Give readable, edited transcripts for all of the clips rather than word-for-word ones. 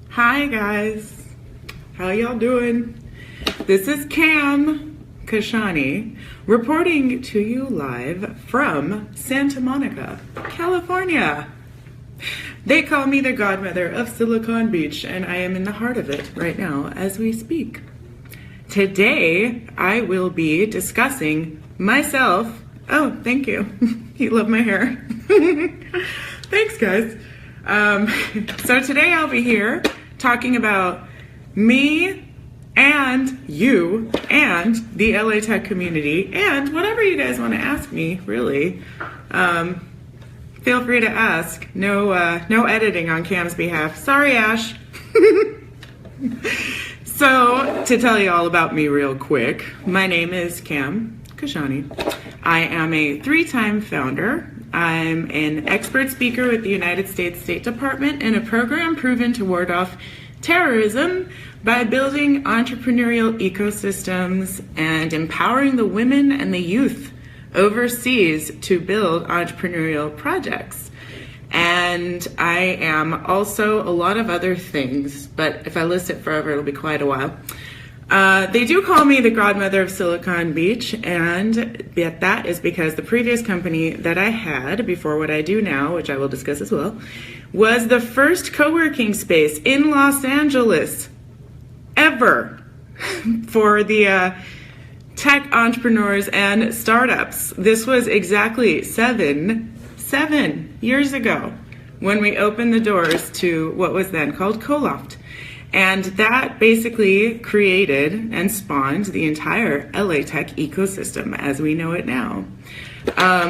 Hi guys, how y'all doing? This is Cam Kashani reporting to you live from Santa Monica, California. They call me the Godmother of Silicon Beach, and I am in the heart of it right now as we speak. Today, I will be discussing myself. Oh, thank you. You love my hair. Thanks, guys. So today I'll be here talking about me and you and the LA Tech community and whatever you guys want to ask me, really. Feel free to ask. No editing on Cam's behalf. Sorry, Ash. So, to tell you all about me real quick, my name is Cam Kashani. I am a 3-time founder. I'm an expert speaker with the United States State Department in a program proven to ward off terrorism by building entrepreneurial ecosystems and empowering the women and the youth overseas to build entrepreneurial projects. And I am also a lot of other things, but if I list it forever, it'll be quite a while. They do call me the Godmother of Silicon Beach, and that is because the previous company that I had before what I do now, which I will discuss as well, was the first co-working space in Los Angeles ever for the tech entrepreneurs and startups. This was exactly seven years ago when we opened the doors to what was then called Coloft. And that basically created and spawned the entire LA Tech ecosystem as we know it now.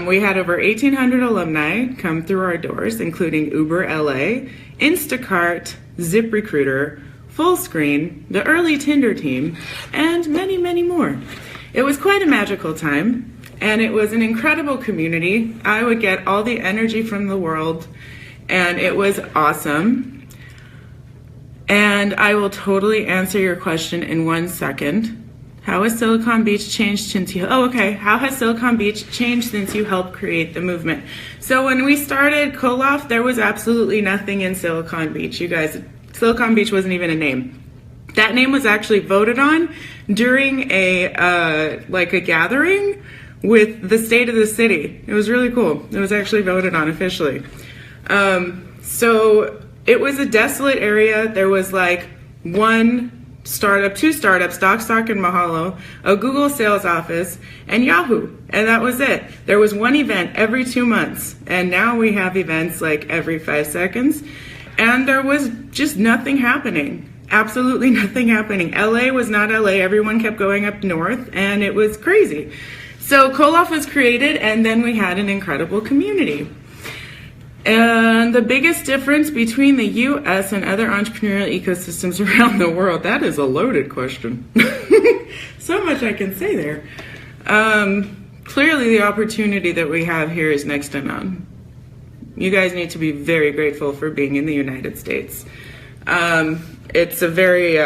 We had over 1,800 alumni come through our doors, including Uber LA, Instacart, ZipRecruiter, Fullscreen, the early Tinder team, and many, many more. It was quite a magical time, and it was an incredible community. I would get all the energy from the world, and it was awesome. And I will totally answer your question in 1 second. How has Silicon Beach changed since you... Oh, okay. How has Silicon Beach changed since you helped create the movement? So when we started Coloft, there was absolutely nothing in Silicon Beach. You guys, Silicon Beach wasn't even a name. That name was actually voted on during a gathering with the state of the city. It was really cool. It was actually voted on officially. So it was a desolate area. There was like two startups, DocStock and Mahalo, a Google sales office, and Yahoo. And that was it. There was one event every 2 months. And now we have events like every 5 seconds. And there was just nothing happening. Absolutely nothing happening. LA was not LA. Everyone kept going up north, and it was crazy. So Coloft was created, and then we had an incredible community. And the biggest difference between the US and other entrepreneurial ecosystems around the world, that is a loaded question. So much I can say there. Clearly the opportunity that we have here is next to none. You guys need to be very grateful for being in the United States. It's a very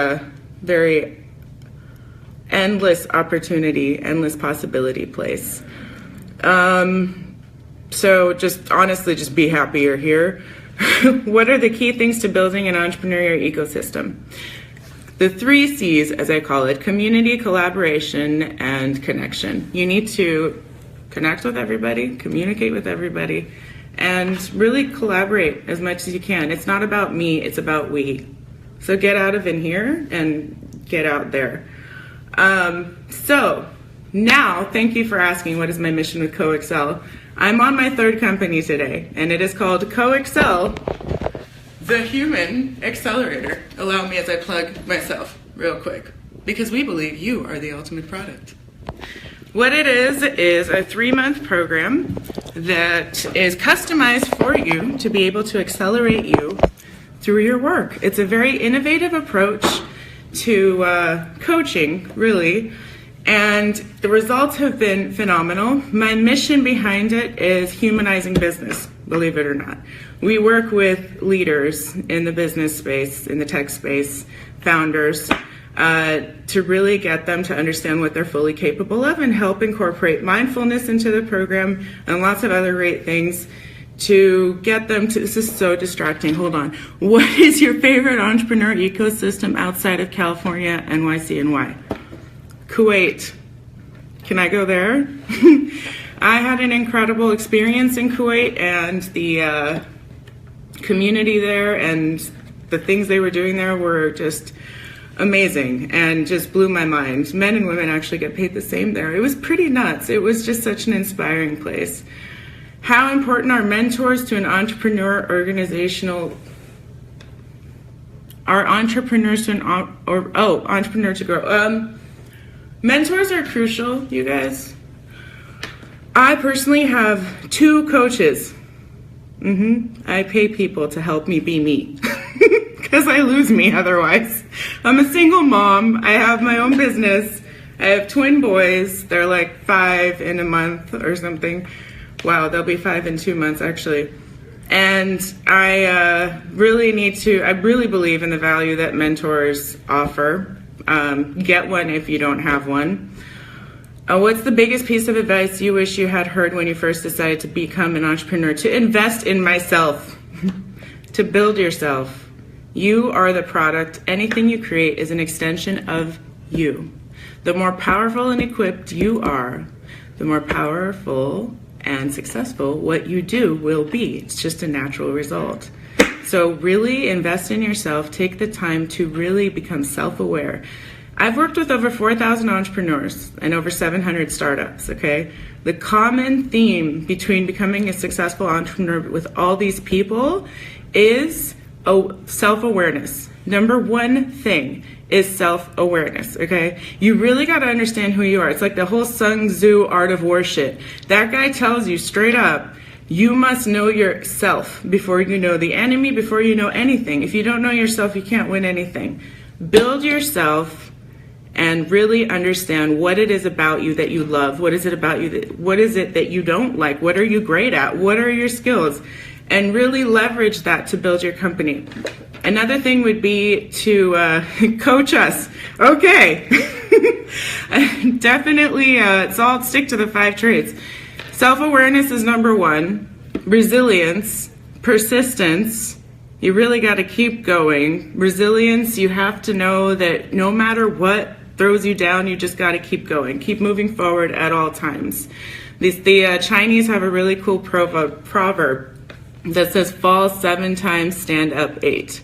endless opportunity, endless possibility place. So just honestly, just be happy you're here. What are the key things to building an entrepreneurial ecosystem? The 3 C's, as I call it: community, collaboration, and connection. You need to connect with everybody, communicate with everybody, and really collaborate as much as you can. It's not about me, it's about we. So get out of in here and get out there. So now, thank you for asking, what is my mission with CoExcel? I'm on my 3rd company today, and it is called CoExcel, the Human Accelerator. Allow me as I plug myself real quick, because we believe you are the ultimate product. What it is a 3-month program that is customized for you to be able to accelerate you through your work. It's a very innovative approach to coaching, really, and the results have been phenomenal. My mission behind it is humanizing business, believe it or not. We work with leaders in the business space, in the tech space, founders, to really get them to understand what they're fully capable of and help incorporate mindfulness into the program and lots of other great things to get them to, this is so distracting, hold on. What is your favorite entrepreneur ecosystem outside of California, NYC, and why? Kuwait. Can I go there? I had an incredible experience in Kuwait, and the community there and the things they were doing there were just amazing and just blew my mind. Men and women actually get paid the same there. It was pretty nuts. It was just such an inspiring place. How important are mentors to an entrepreneur organizational? Are entrepreneurs to entrepreneur to grow? Mentors are crucial, you guys. I personally have 2 coaches. I pay people to help me be me because I lose me otherwise. I'm a single mom. I have my own business. I have twin boys. They're like 5 in a month or something. Wow, they'll be 5 in 2 months actually. And I really believe in the value that mentors offer. Get one if you don't have one. What's the biggest piece of advice you wish you had heard when you first decided to become an entrepreneur? To invest in myself, to build yourself. You are the product. Anything you create is an extension of you. The more powerful and equipped you are, the more powerful and successful what you do will be. It's just a natural result. So really invest in yourself. Take the time to really become self-aware. I've worked with over 4,000 entrepreneurs and over 700 startups, okay? The common theme between becoming a successful entrepreneur with all these people is self-awareness. Number one thing is self-awareness, okay? You really got to understand who you are. It's like the whole Sun Tzu art of war shit. That guy tells you straight up, you must know yourself before you know the enemy, before you know anything. If you don't know yourself, you can't win anything. Build yourself and really understand what it is about you that you love. What is it about you what is it that you don't like? What are you great at? What are your skills? And really leverage that to build your company. Another thing would be to coach us. Okay. Definitely, so I'll stick to the 5 traits. Self-awareness is number 1. Resilience, persistence. You really got to keep going. Resilience, you have to know that no matter what throws you down, you just got to keep going. Keep moving forward at all times. The Chinese have a really cool proverb that says, fall 7 times, stand up 8.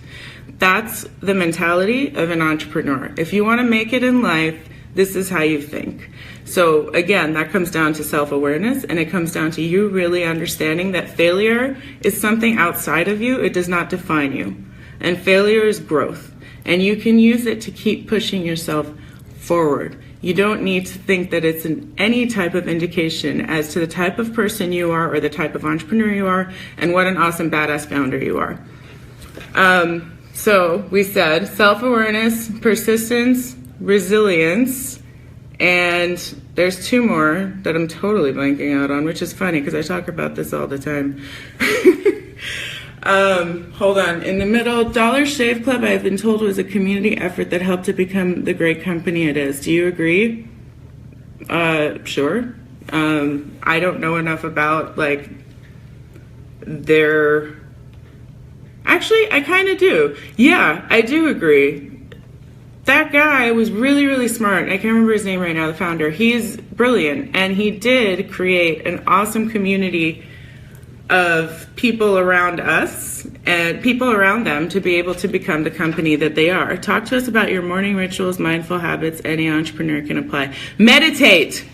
That's the mentality of an entrepreneur. If you want to make it in life, this is how you think. So again, that comes down to self-awareness, and it comes down to you really understanding that failure is something outside of you. It does not define you. And failure is growth. And you can use it to keep pushing yourself forward. You don't need to think that it's any type of indication as to the type of person you are or the type of entrepreneur you are and what an awesome badass founder you are. So we said self-awareness, persistence, resilience, and there's 2 more that I'm totally blanking out on, which is funny because I talk about this all the time. Hold on. In the middle, Dollar Shave Club, I've been told, was a community effort that helped it become the great company it is. Do you agree? Sure. I don't know enough about, like, their... Actually, I kind of do. Yeah, I do agree. That guy was really, really smart. I can't remember his name right now, the founder. He's brilliant, and he did create an awesome community of people around us and people around them to be able to become the company that they are. Talk to us about your morning rituals, mindful habits any entrepreneur can apply. Meditate!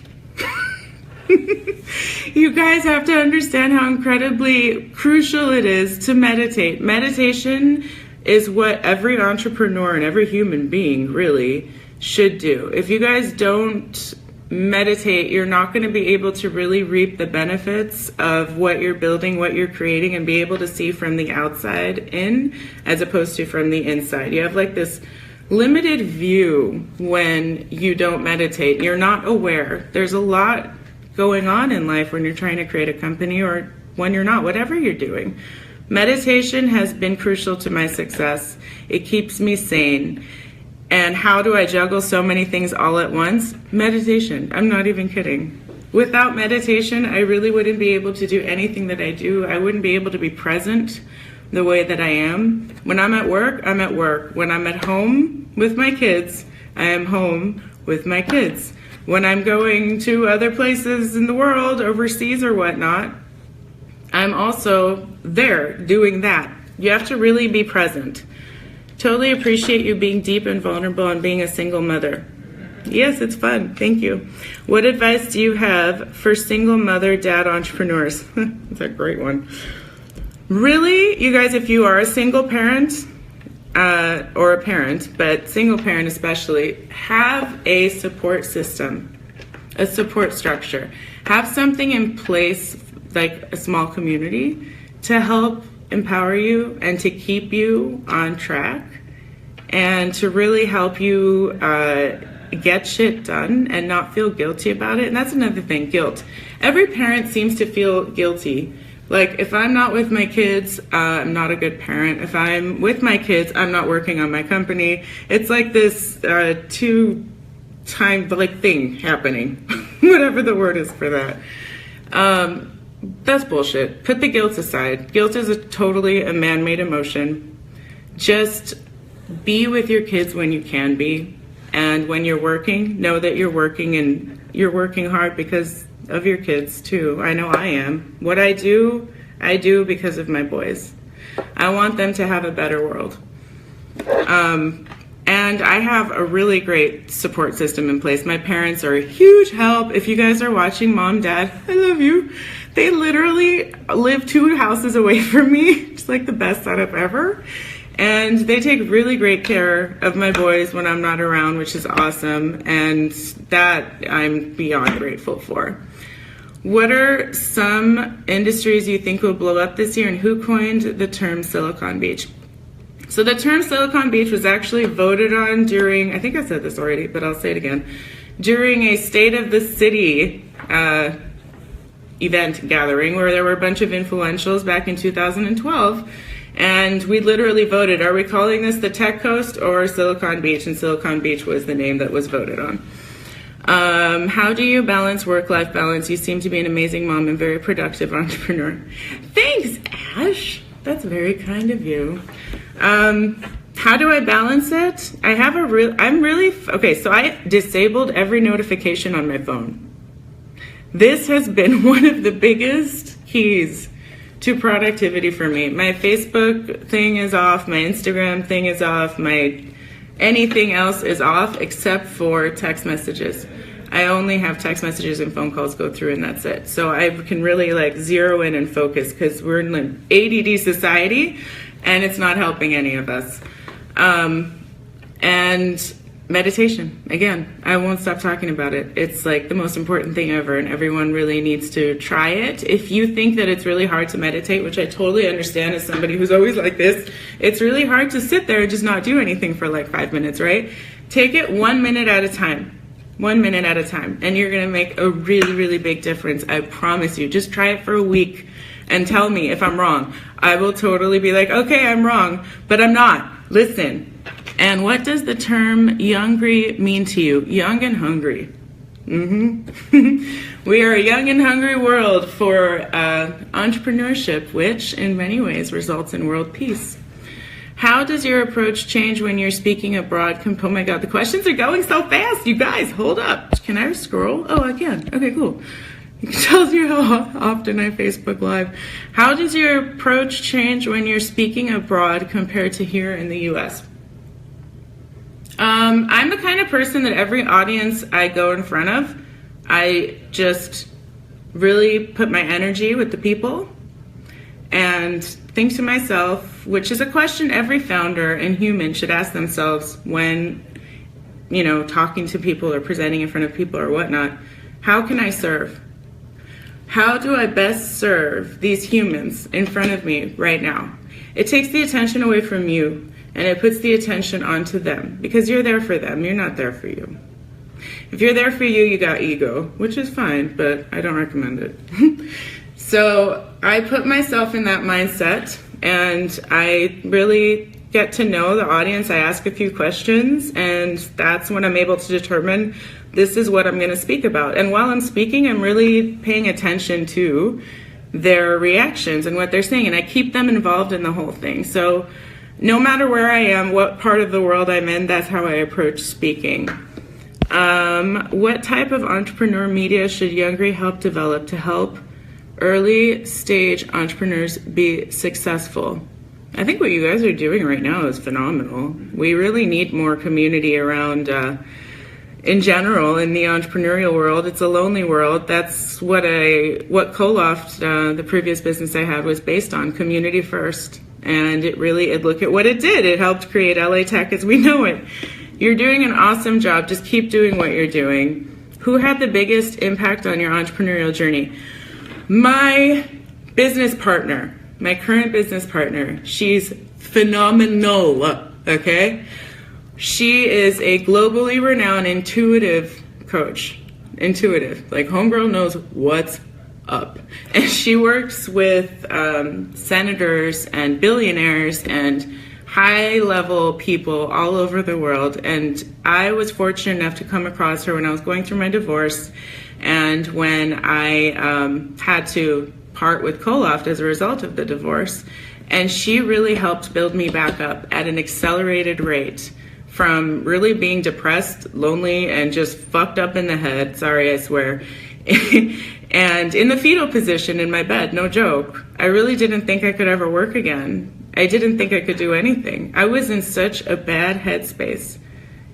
You guys have to understand how incredibly crucial it is to meditate. Meditation is what every entrepreneur and every human being really should do. If you guys don't meditate, you're not going to be able to really reap the benefits of what you're building, what you're creating, and be able to see from the outside in as opposed to from the inside. You have like this limited view when you don't meditate. You're not aware. There's a lot going on in life when you're trying to create a company or when you're not, whatever you're doing. Meditation has been crucial to my success. It keeps me sane. And how do I juggle so many things all at once? Meditation. I'm not even kidding. Without meditation, I really wouldn't be able to do anything that I do. I wouldn't be able to be present the way that I am. When I'm at work, I'm at work. When I'm at home with my kids, I am home with my kids. When I'm going to other places in the world, overseas or whatnot, I'm also there doing that. You have to really be present. Totally appreciate you being deep and vulnerable and being a single mother. Yes, it's fun. Thank you. What advice do you have for single mother, dad entrepreneurs? That's a great one. Really, you guys, if you are a single parent or a parent, but single parent especially, have a support system, a support structure. Have something in place, like a small community, to help empower you and to keep you on track and to really help you get shit done and not feel guilty about it. And that's another thing, guilt. Every parent seems to feel guilty. Like, if I'm not with my kids, I'm not a good parent. If I'm with my kids, I'm not working on my company. It's like this two-time thing happening, whatever the word is for that. That's bullshit. Put the guilt aside. Guilt is totally a man-made emotion. Just be with your kids when you can be. And when you're working, know that you're working, and you're working hard because of your kids too. I know I am. What I do because of my boys. I want them to have a better world. And I have a really great support system in place. My parents are a huge help. If you guys are watching, Mom, Dad, I love you. They literally live 2 houses away from me. It's like the best setup ever. And they take really great care of my boys when I'm not around, which is awesome. And that I'm beyond grateful for. What are some industries you think will blow up this year, and who coined the term Silicon Beach? So the term Silicon Beach was actually voted on during, I think I said this already, but I'll say it again, during a State of the City event gathering where there were a bunch of influentials back in 2012. And we literally voted, are we calling this the Tech Coast or Silicon Beach? And Silicon Beach was the name that was voted on. How do you balance work-life balance? You seem to be an amazing mom and very productive entrepreneur. Thanks, Ash. That's very kind of you. How do I balance it? So I disabled every notification on my phone. This has been one of the biggest keys to productivity for me. My Facebook thing is off, my Instagram thing is off, my anything else is off except for text messages. I only have text messages and phone calls go through, and that's it. So I can really zero in and focus, because we're in an ADD society and it's not helping any of us. And meditation, again, I won't stop talking about it. It's like the most important thing ever, and everyone really needs to try it. If you think that it's really hard to meditate, which I totally understand as somebody who's always like this, it's really hard to sit there and just not do anything for 5 minutes, right? Take it 1 minute at a time. 1 minute at a time, and you're gonna make a really, really big difference. I promise you. Just try it for a week and tell me if I'm wrong. I will totally be like, okay, I'm wrong, but I'm not. Listen. And what does the term Youngry mean to you? Young and hungry. We are a young and hungry world for entrepreneurship, which in many ways results in world peace. How does your approach change when you're speaking abroad? Oh my God, the questions are going so fast. You guys, hold up. Can I scroll? Oh, I can. Okay, cool. It tells you how often I Facebook Live. How does your approach change when you're speaking abroad compared to here in the US? I'm the kind of person that every audience I go in front of, I just really put my energy with the people and think to myself, which is a question every founder and human should ask themselves when, talking to people or presenting in front of people or whatnot. How can I serve? How do I best serve these humans in front of me right now? It takes the attention away from you, and it puts the attention onto them, because you're there for them. You're not there for you. If you're there for you, you got ego, which is fine, but I don't recommend it. So I put myself in that mindset, and I really get to know the audience, I ask a few questions, and that's when I'm able to determine this is what I'm going to speak about. And while I'm speaking, I'm really paying attention to their reactions and what they're saying, and I keep them involved in the whole thing. So no matter where I am, what part of the world I'm in, that's how I approach speaking. What type of entrepreneur media should Youngry help develop to help early stage entrepreneurs be successful? I think what you guys are doing right now is phenomenal. We really need more community around, in general, in the entrepreneurial world. It's a lonely world. That's what Coloft, the previous business I had, was based on, community first. And look at what it did. It helped create LA Tech as we know it. You're doing an awesome job. Just keep doing what you're doing. Who had the biggest impact on your entrepreneurial journey? My business partner, my current business partner. She's phenomenal, okay? She is a globally renowned intuitive coach. Intuitive, like homegirl knows what's up. And she works with senators and billionaires and high-level people all over the world. And I was fortunate enough to come across her when I was going through my divorce and when I had to part with Coloft as a result of the divorce. And she really helped build me back up at an accelerated rate from really being depressed, lonely, and just fucked up in the head. Sorry, I swear. And in the fetal position in my bed, no joke. I really didn't think I could ever work again. I didn't think I could do anything. I was in such a bad headspace.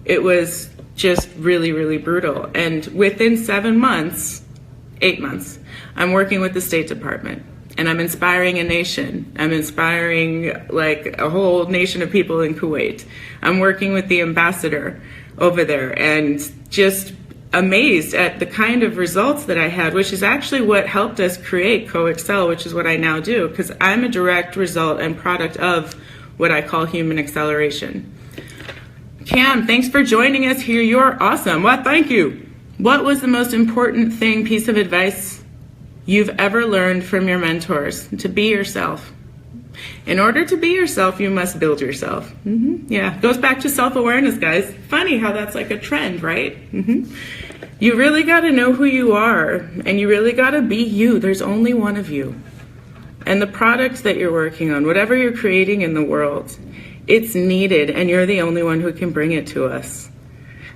It was just really, really brutal. And within 8 months, I'm working with the State Department. And I'm inspiring a nation. I'm inspiring like a whole nation of people in Kuwait. I'm working with the ambassador over there and just amazed at the kind of results that I had, which is actually what helped us create CoExcel, which is what I now do, because I'm a direct result and product of what I call human acceleration. Cam, thanks for joining us here. You're awesome. Well, thank you. What was the most important piece of advice you've ever learned from your mentors? To be yourself. In order to be yourself, you must build yourself. Yeah, goes back to self-awareness, guys. Funny how that's like a trend, right? You really got to know who you are, and you really got to be you. There's only one of you. And the product that you're working on, whatever you're creating in the world, it's needed, and you're the only one who can bring it to us.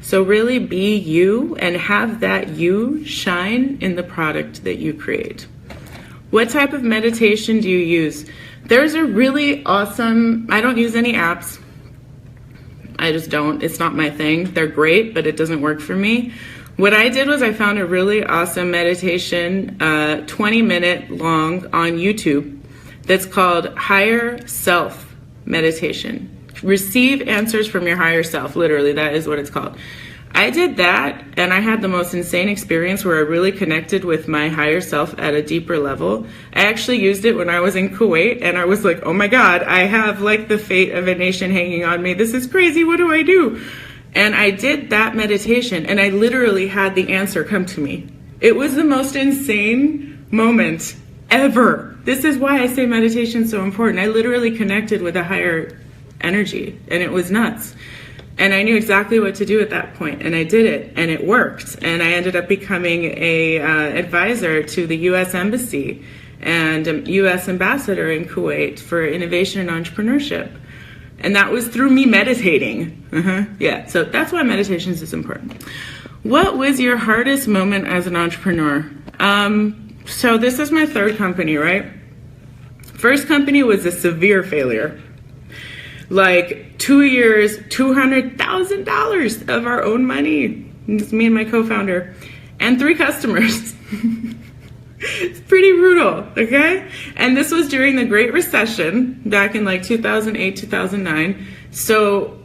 So really be you and have that you shine in the product that you create. What type of meditation do you use? There's a really awesome, I don't use any apps. I just don't. It's not my thing. They're great, but it doesn't work for me. What I did was I found a really awesome meditation, 20-minute long on YouTube that's called Higher Self Meditation. Receive answers from your higher self. Literally, that is what it's called. I did that, and I had the most insane experience where I really connected with my higher self at a deeper level. I actually used it when I was in Kuwait, and I was like, oh my God, I have like the fate of a nation hanging on me. This is crazy. What do I do? And I did that meditation, and I literally had the answer come to me. It was the most insane moment ever. This is why I say meditation is so important. I literally connected with a higher energy, and it was nuts. And I knew exactly what to do at that point, and I did it, and it worked. And I ended up becoming a advisor to the U.S. Embassy and a U.S. ambassador in Kuwait for innovation and entrepreneurship. And that was through me meditating. Yeah, so that's why meditation is important. What was your hardest moment as an entrepreneur? So this is my third company, right? First company was a severe failure. Like 2 years, $200,000 of our own money. It's me and my co-founder. And 3 customers. It's pretty brutal, okay? And this was during the Great Recession back in like 2008, 2009. So,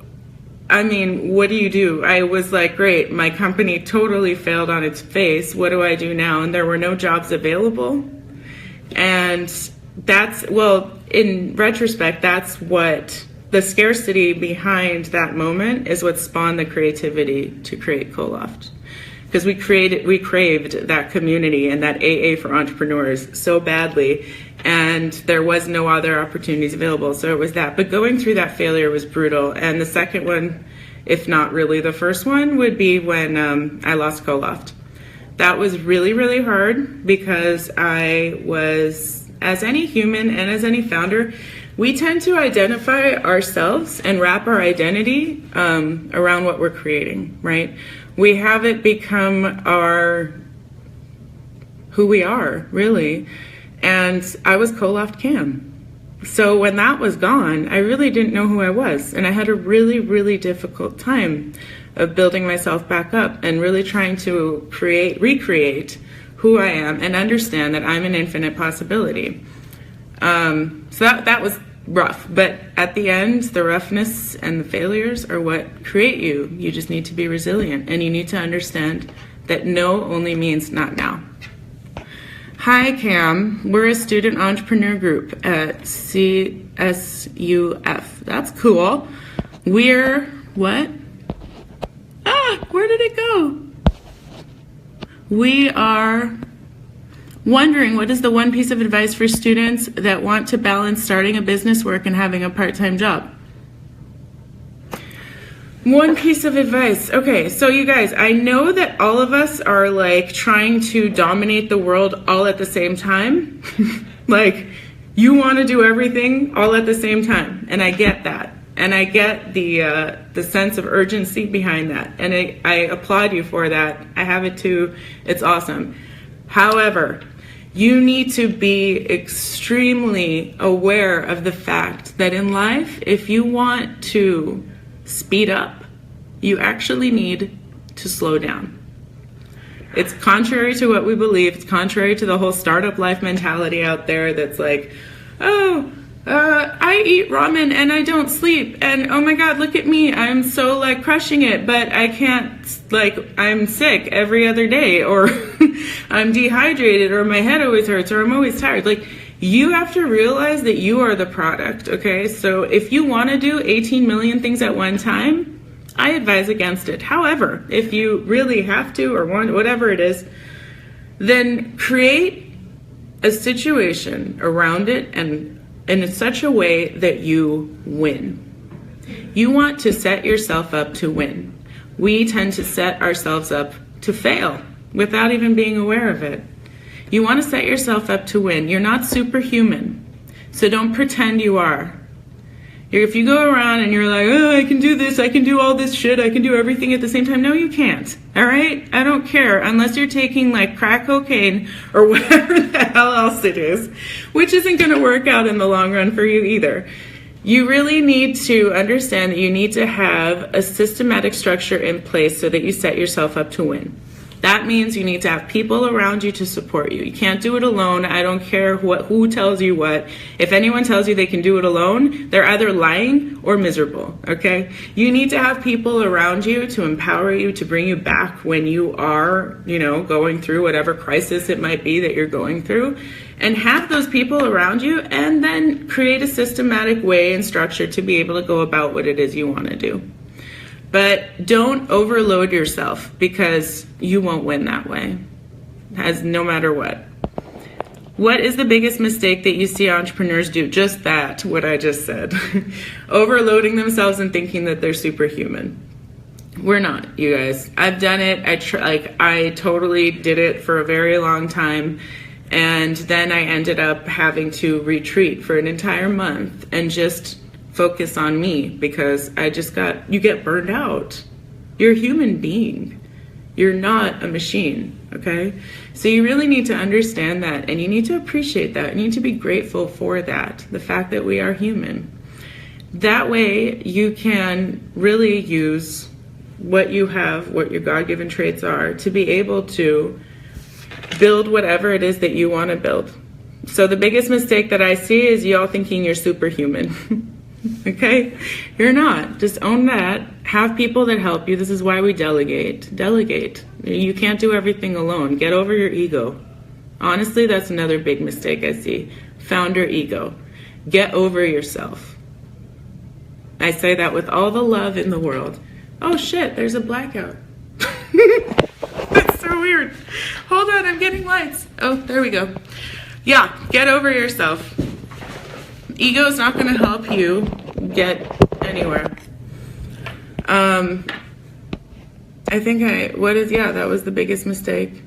I mean, what do? I was like, great, my company totally failed on its face. What do I do now? And there were no jobs available. And that's, well, in retrospect, that's what the scarcity behind that moment is what spawned the creativity to create Coloft. Because we craved that community and that AA for entrepreneurs so badly. and there was no other opportunities available. So it was that. But going through that failure was brutal. And the second one, if not really the first one, would be when I lost Coloft. That was really, really hard because I was, as any human and as any founder, we tend to identify ourselves and wrap our identity around what we're creating, right? We have it become who we are, really. And I was Coloft Cam. So when that was gone, I really didn't know who I was. And I had a really, really difficult time of building myself back up and really trying to recreate who I am and understand that I'm an infinite possibility. So that was rough. But at the end, the roughness and the failures are what create you. You just need to be resilient, and you need to understand that no only means not now. Hi, Cam. We're a student entrepreneur group at CSUF. That's cool. We're what? Where did it go? We are wondering, what is the one piece of advice for students that want to balance starting a business work and having a part-time job? One piece of advice. Okay, so you guys, I know that all of us are like trying to dominate the world all at the same time. Like, you want to do everything all at the same time, and I get that. And I get the sense of urgency behind that, and I applaud you for that. I have it too. It's awesome. However, you need to be extremely aware of the fact that in life, if you want to speed up, you actually need to slow down. It's contrary to what we believe. It's contrary to the whole startup life mentality out there that's like, I eat ramen and I don't sleep, and oh my god, look at me, I'm so like crushing it, but I can't, like, I'm sick every other day, or I'm dehydrated, or my head always hurts, or I'm always tired. Like, you have to realize that you are the product, okay? So if you want to do 18 million things at one time, I advise against it. However, if you really have to or want, whatever it is, then create a situation around it and in such a way that you win. You want to set yourself up to win. We tend to set ourselves up to fail without even being aware of it. You want to set yourself up to win. You're not superhuman, so don't pretend you are. If you go around and you're like, oh, I can do this, I can do all this shit, I can do everything at the same time. No, you can't, all right? I don't care, unless you're taking like crack cocaine or whatever the hell else it is, which isn't gonna work out in the long run for you either. You really need to understand that you need to have a systematic structure in place so that you set yourself up to win. That means you need to have people around you to support you. You can't do it alone. I don't care who tells you what. If anyone tells you they can do it alone, they're either lying or miserable, okay? You need to have people around you to empower you, to bring you back when you are, going through whatever crisis it might be that you're going through. And have those people around you, and then create a systematic way and structure to be able to go about what it is you want to do. But don't overload yourself, because you won't win that way, no matter what. What is the biggest mistake that you see entrepreneurs do? Just that, what I just said. Overloading themselves and thinking that they're superhuman. We're not, you guys. I've done it. I totally did it for a very long time. And then I ended up having to retreat for an entire month and just focus on me, because you get burned out. You're a human being. You're not a machine, okay? So you really need to understand that, and you need to appreciate that. You need to be grateful for that, the fact that we are human. That way you can really use what you have, what your God-given traits are, to be able to build whatever it is that you want to build. So the biggest mistake that I see is y'all thinking you're superhuman. Okay? You're not. Just own that. Have people that help you. This is why we delegate. Delegate. You can't do everything alone. Get over your ego. Honestly, that's another big mistake I see. Founder ego. Get over yourself. I say that with all the love in the world. Oh shit, there's a blackout. That's so weird. Hold on, I'm getting lights. Oh, there we go. Yeah, get over yourself. Ego's not going to help you get anywhere. I think that was the biggest mistake.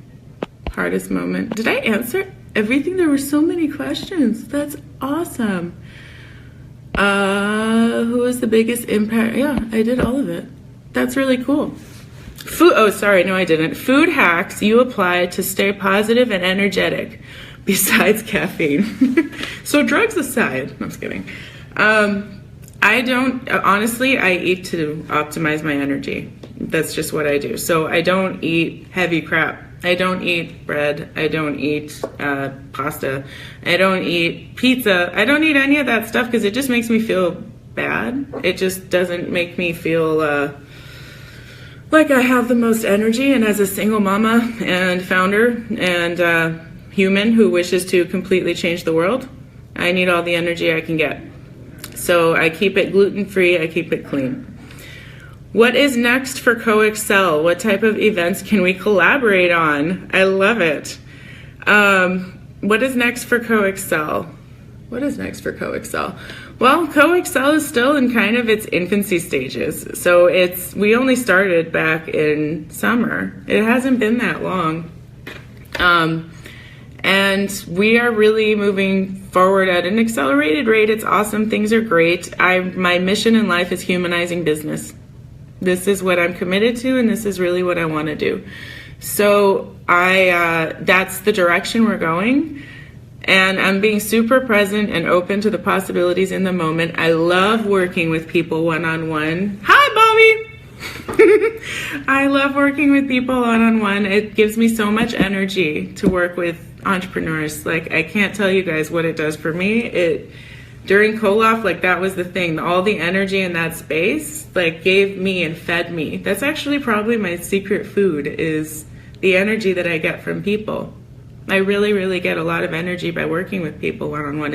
Hardest moment. Did I answer everything? There were so many questions. That's awesome. Who was the biggest impact? Yeah, I did all of it. That's really cool. No, I didn't. Food hacks you apply to stay positive and energetic besides caffeine. So drugs aside, no, I'm just kidding. I eat to optimize my energy. That's just what I do. So I don't eat heavy crap. I don't eat bread. I don't eat pasta. I don't eat pizza. I don't eat any of that stuff because it just makes me feel bad. It just doesn't make me feel like I have the most energy. And as a single mama and founder and human who wishes to completely change the world, I need all the energy I can get. So I keep it gluten-free. I keep it clean. What is next for CoExcel? What type of events can we collaborate on? I love it. What is next for CoExcel? Well, CoExcel is still in kind of its infancy stages. So we only started back in summer. It hasn't been that long. And we are really moving forward at an accelerated rate. It's awesome. Things are great. My mission in life is humanizing business. This is what I'm committed to, and this is really what I want to do. So that's the direction we're going. And I'm being super present and open to the possibilities in the moment. I love working with people one-on-one. Hi, Bobby! I love working with people one-on-one. It gives me so much energy to work with entrepreneurs. Like, I can't tell you guys what it does for me. During Koloff, that was the thing. All the energy in that space, gave me and fed me. That's actually probably my secret food, is the energy that I get from people. I really, really get a lot of energy by working with people one-on-one.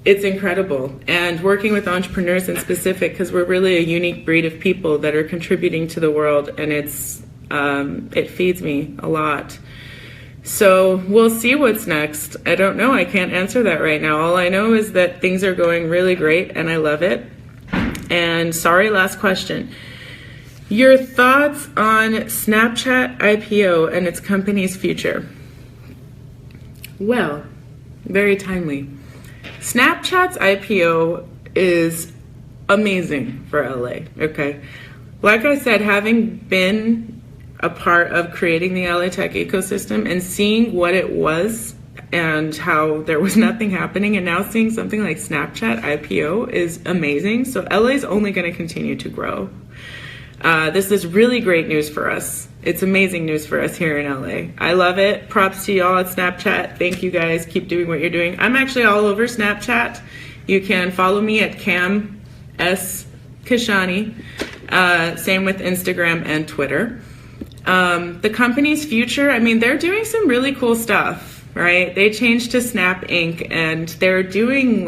It's incredible. And working with entrepreneurs in specific, because we're really a unique breed of people that are contributing to the world, and it feeds me a lot. So we'll see what's next. I don't know. I can't answer that right now. All I know is that things are going really great, and I love it. And sorry, last question. Your thoughts on Snapchat IPO and its company's future? Well, very timely. Snapchat's IPO is amazing for LA, okay? Like I said, having been a part of creating the LA tech ecosystem and seeing what it was and how there was nothing happening, and now seeing something like Snapchat IPO is amazing. So LA is only going to continue to grow. This is really great news for us. It's amazing news for us here in LA. I love it. Props to y'all at Snapchat. Thank you guys. Keep doing what you're doing. I'm actually all over Snapchat. You can follow me at Cam Kashani. Same with Instagram and Twitter. The company's future, they're doing some really cool stuff, right? They changed to Snap Inc. and they're doing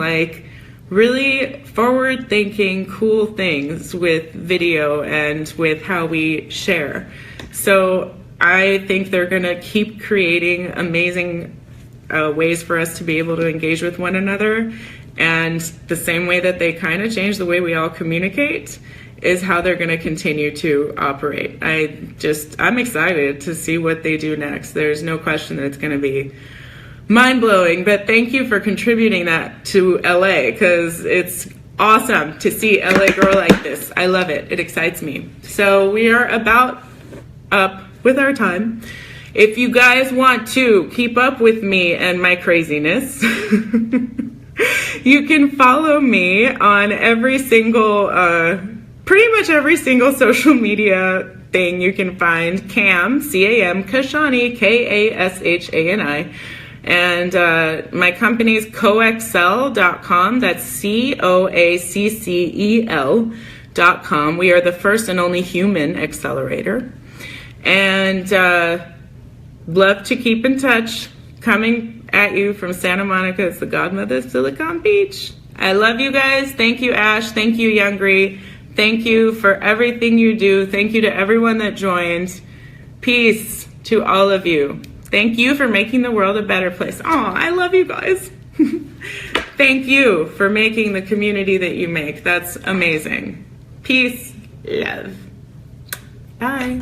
really forward-thinking, cool things with video and with how we share. So I think they're going to keep creating amazing ways for us to be able to engage with one another. And the same way that they kind of change the way we all communicate is how they're going to continue to operate. I'm excited to see what they do next. There's no question that it's going to be mind-blowing, but thank you for contributing that to LA, because it's awesome to see LA grow like this. I love it. It excites me. So we are about up with our time. If you guys want to keep up with me and my craziness, you can follow me on pretty much every single social media thing you can find. Cam, C-A-M, Kashani, K-A-S-H-A-N-I. And my company is coexcel.com. That's COACCEL.com. We are the first and only human accelerator. And love to keep in touch. Coming at you from Santa Monica. It's the Godmother of Silicon Beach. I love you guys. Thank you, Ash. Thank you, Youngry. Thank you for everything you do. Thank you to everyone that joined. Peace to all of you. Thank you for making the world a better place. Oh, I love you guys. Thank you for making the community that you make. That's amazing. Peace, love. Bye.